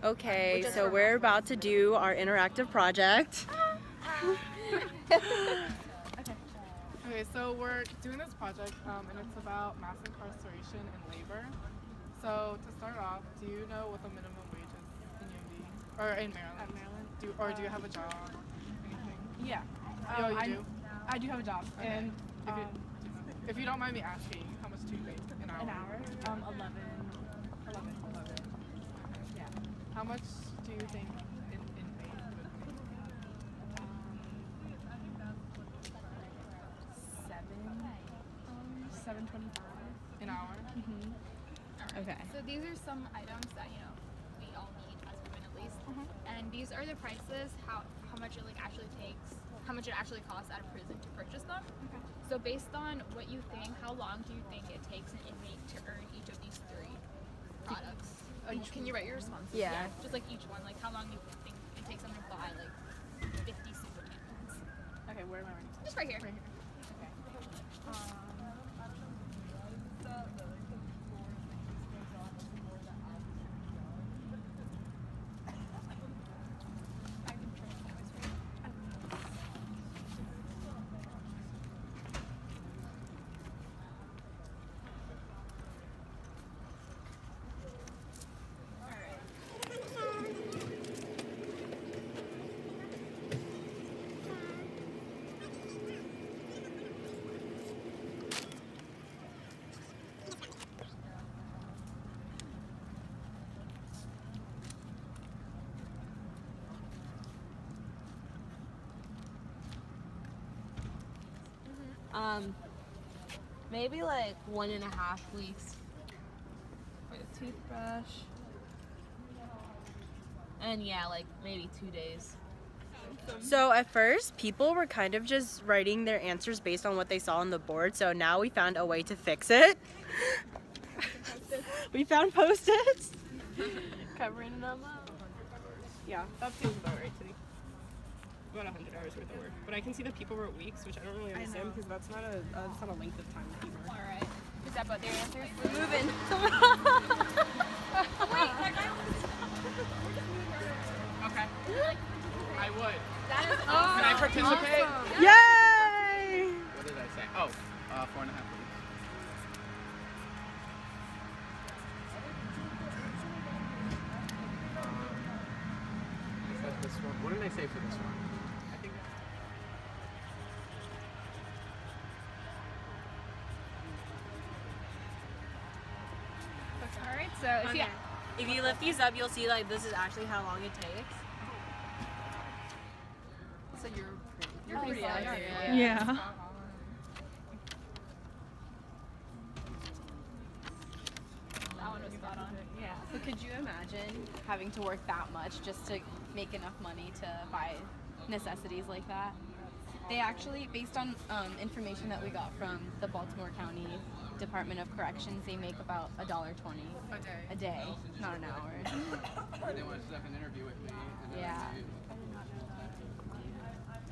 Okay, so we're about to do our interactive project. Okay, so we're doing this project, and it's about mass incarceration and labor. So to start off, do you know what the minimum wage is in UMD or in Maryland? At Maryland. Do you have a job? Anything? Yeah. You do? I do have a job. Okay. And If you don't mind me asking, how much do you make an hour? an hour. 11. Yeah. How much do you think an inmate would make? 7.25 An hour? Okay. So these are some items that we all need as women at least, and these are the prices. How much it actually takes, how much it actually costs out of prison to purchase them. Okay. So based on what you think, how long do you think it takes an inmate to earn each of these 3 products? Can you write your responses? Yeah. Just like each one, like how long do you think it takes them to buy like 50 super tampons? Okay, where am I writing? Just right here. Right here. Okay. Maybe like 1.5 weeks for the toothbrush. And yeah, like maybe 2 days. So at first, people were kind of just writing their answers based on what they saw on the board. So now we found a way to fix it. We found Post-its. Covering them up. Yeah, that seems about right to me. About 100 hours worth of work. But I can see that people wrote weeks, which I don't really understand because that's not a length of time that you work. All right. Is that about their answers? We're moving. Okay. I would. That is Can I participate? Yay! What did I say? Oh, 4.5 weeks. I said this one. What did I say for this one? I think. All right. So if you If you lift these up, you'll see like this is actually how long it takes. So you're pretty accurate. Yeah. That one was spot on. Yeah. So could you imagine having to work that much just to make enough money to buy necessities like that? They actually, based on information that we got from the Baltimore County Department of Corrections, they make about $1.20 a day, not an hour. They want to set up an interview with me. Yeah.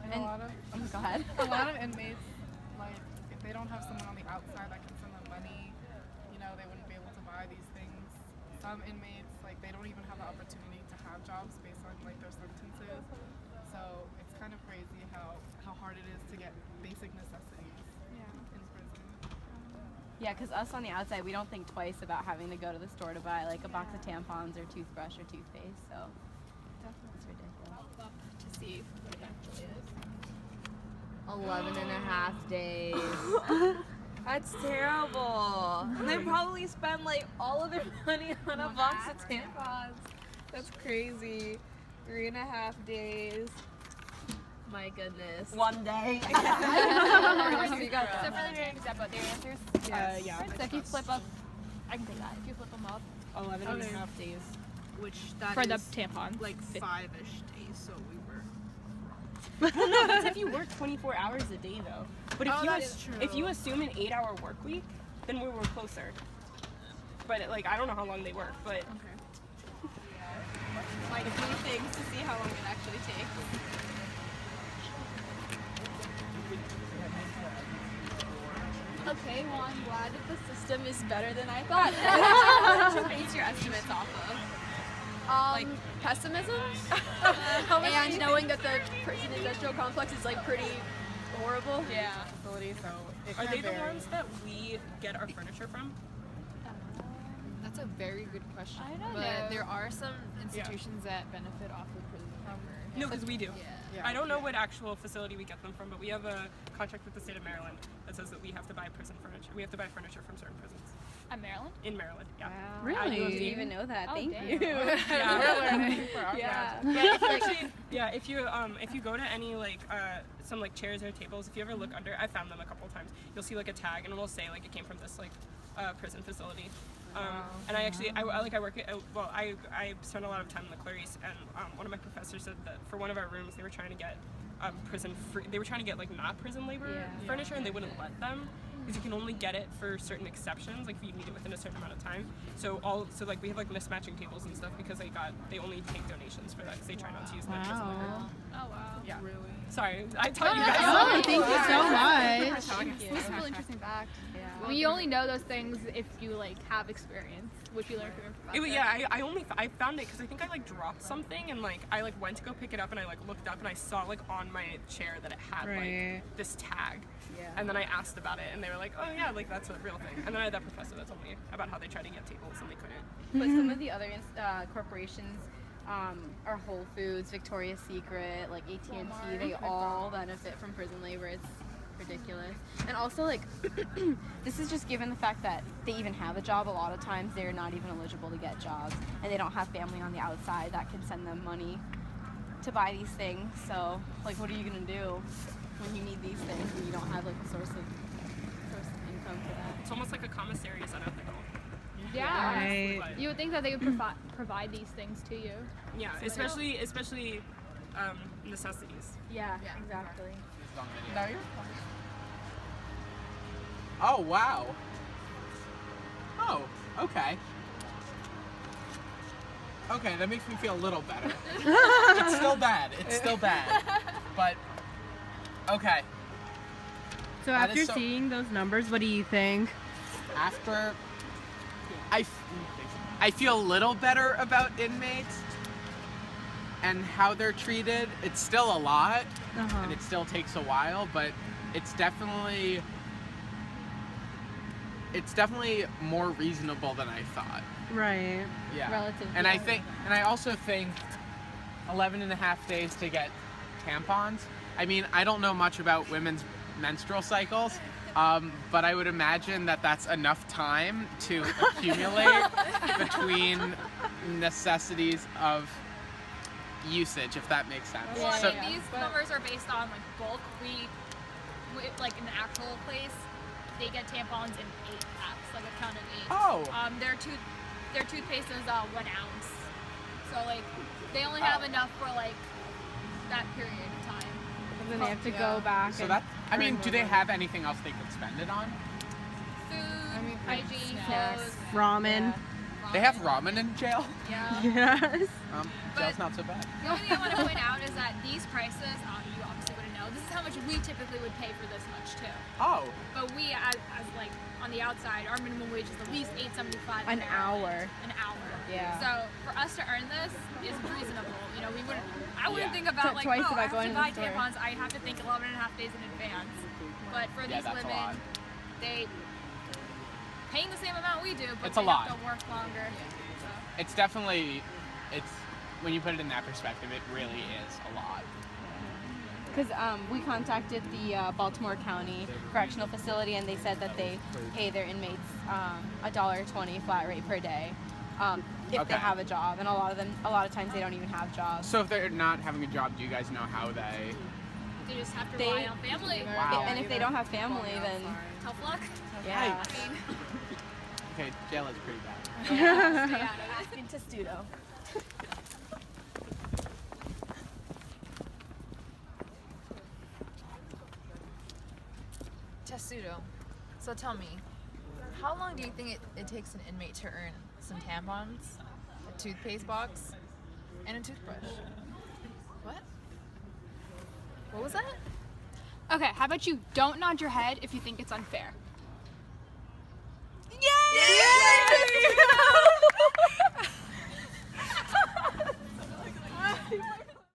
And a lot of Go ahead. a lot of inmates, like if they don't have someone on the outside that can send them money, they wouldn't be able to buy these things. Some inmates, like they don't even have the opportunity to have jobs based on like their sentences. So it's kind of crazy how hard it is to get basic necessities in prison. Yeah, because us on the outside, we don't think twice about having to go to the store to buy like a box of tampons or toothbrush or toothpaste. So it's ridiculous. To see what it actually is. 11.5 days. That's terrible. And they probably spend like all of their money on a box of tampons. That's crazy. 3.5 days. My goodness. 1 day. So for the names, is that about their answers? Yeah. So if you flip up, I can take that. If you flip them up, 11.5 days. Which that For the is tampon. like 5-ish days, so we were. Well, no, that's if you work 24 hours a day, though. But if that is true. if you assume an 8-hour work week, then we were closer. But like, I don't know how long they work, but Like do things to see how long it actually takes. okay. Well, I'm glad that the system is better than I thought. What do you base your estimates off of? Like pessimism, and knowing that the prison industrial complex is like pretty horrible. Yeah. Facility, so it Are can they the vary. ones that we get our furniture from? That's a very good question. I don't but know. there are some institutions that benefit off the prison from. No, because we do. Yeah. I don't know what actual facility we get them from, but we have a contract with the state of Maryland that says that we have to buy prison furniture. We have to buy furniture from certain prisons At Maryland? in Maryland. Yeah. I didn't even know that. Oh, Thank damn. you. Yeah. We're learning for our Yeah. Yeah, if you actually, if you go to any like some like chairs or tables, if you ever look under, I found them a couple times. You'll see like a tag, and it'll say like it came from this like prison facility. And I actually I work at I spend a lot of time in the Clarice, and one of my professors said that for one of our rooms they were trying to get prison free. They were trying to get like not prison labor furniture, and they wouldn't let them. Because you can only get it for certain exceptions, like if you need it within a certain amount of time. So like we have like mismatching tables and stuff because they only take donations for that because they try not to use that prison labor. Oh, wow. Yeah. Really? Sorry, I taught you guys. Oh, thank you so much. This is a really interesting fact. Yeah. We only know those things if you like have experience, which you learn from your professor. I found it because I think I like dropped something and like I like went to go pick it up and I like looked up and I saw like on my chair that it had like this tag. Yeah. And then I asked about it and they were like, oh yeah, like that's a real thing. And then I had that professor that told me about how they tried to get tables and they couldn't. But some of the other corporations are Whole Foods, Victoria's Secret, like AT&T. They all benefit from prison labor. It's ridiculous. And also, like, this is just given the fact that they even have a job. A lot of times, they're not even eligible to get jobs, and they don't have family on the outside that can send them money to buy these things. So, like, what are you gonna do when you need these things and you don't have like a source of income for that? It's almost like a commissary is unethical. Yeah. But, You would think that they would provide these things to you. yeah, especially necessities. Yeah, exactly. No, you're Oh, wow. Oh, okay. Okay, that makes me feel a little better. It's still bad. It's still bad. But, okay. So That after is so- seeing those numbers, what do you think? After, I feel a little better about inmates and how they're treated. It's still a lot, and it still takes a while, but it's definitely more reasonable than I thought. Right. Yeah. Relative. And I also think 11 and a half days to get tampons. I mean, I don't know much about women's menstrual cycles, but I would imagine that that's enough time to accumulate between necessities of usage, if that makes sense. Well, So, I mean, these numbers are based on like bulk. We like in the actual place, they get tampons in 8 packs, like a count of 8. Oh. Their toothpaste is 1 ounce. So like they only have enough for like that period of time. And then they have to go back. so that, I mean, do they have anything else they could spend it on? Food, hygiene, snacks. clothes. Ramen. They have ramen in jail? Yeah. Yes. Jail's not so bad. The only thing I want to point out is that these prices, you obviously wouldn't know. This is how much we typically would pay for this much too. Oh. But we, as like on the outside, our minimum wage is at least $8.75 An hour. An hour. Yeah. So for us to earn this is reasonable. You know, I wouldn't Yeah. think about like, Twice oh, about I have going to to buy the store. tampons. I have to think 11 and a half days in advance. But for Yeah, these that's a women, lot. they paying the same amount we do, but It's they a lot. have to work longer. So. It's definitely, when you put it in that perspective, it really is a lot. Because we contacted the Baltimore County Correctional Facility, and they said that they pay their inmates $1.20 flat rate per day if Okay. they have a job, and a lot of times they don't even have jobs. So if they're not having a job, do you guys know how they... They just have to They- rely on family. Wow. And if they don't have family, then Tough luck. yeah. I mean, Okay, jail is pretty bad. stay out of it. Asking Testudo. Testudo. So tell me, how long do you think it takes an inmate to earn some tampons, a toothpaste box, and a toothbrush? What? What was that? Okay, how about you don't nod your head if you think it's unfair?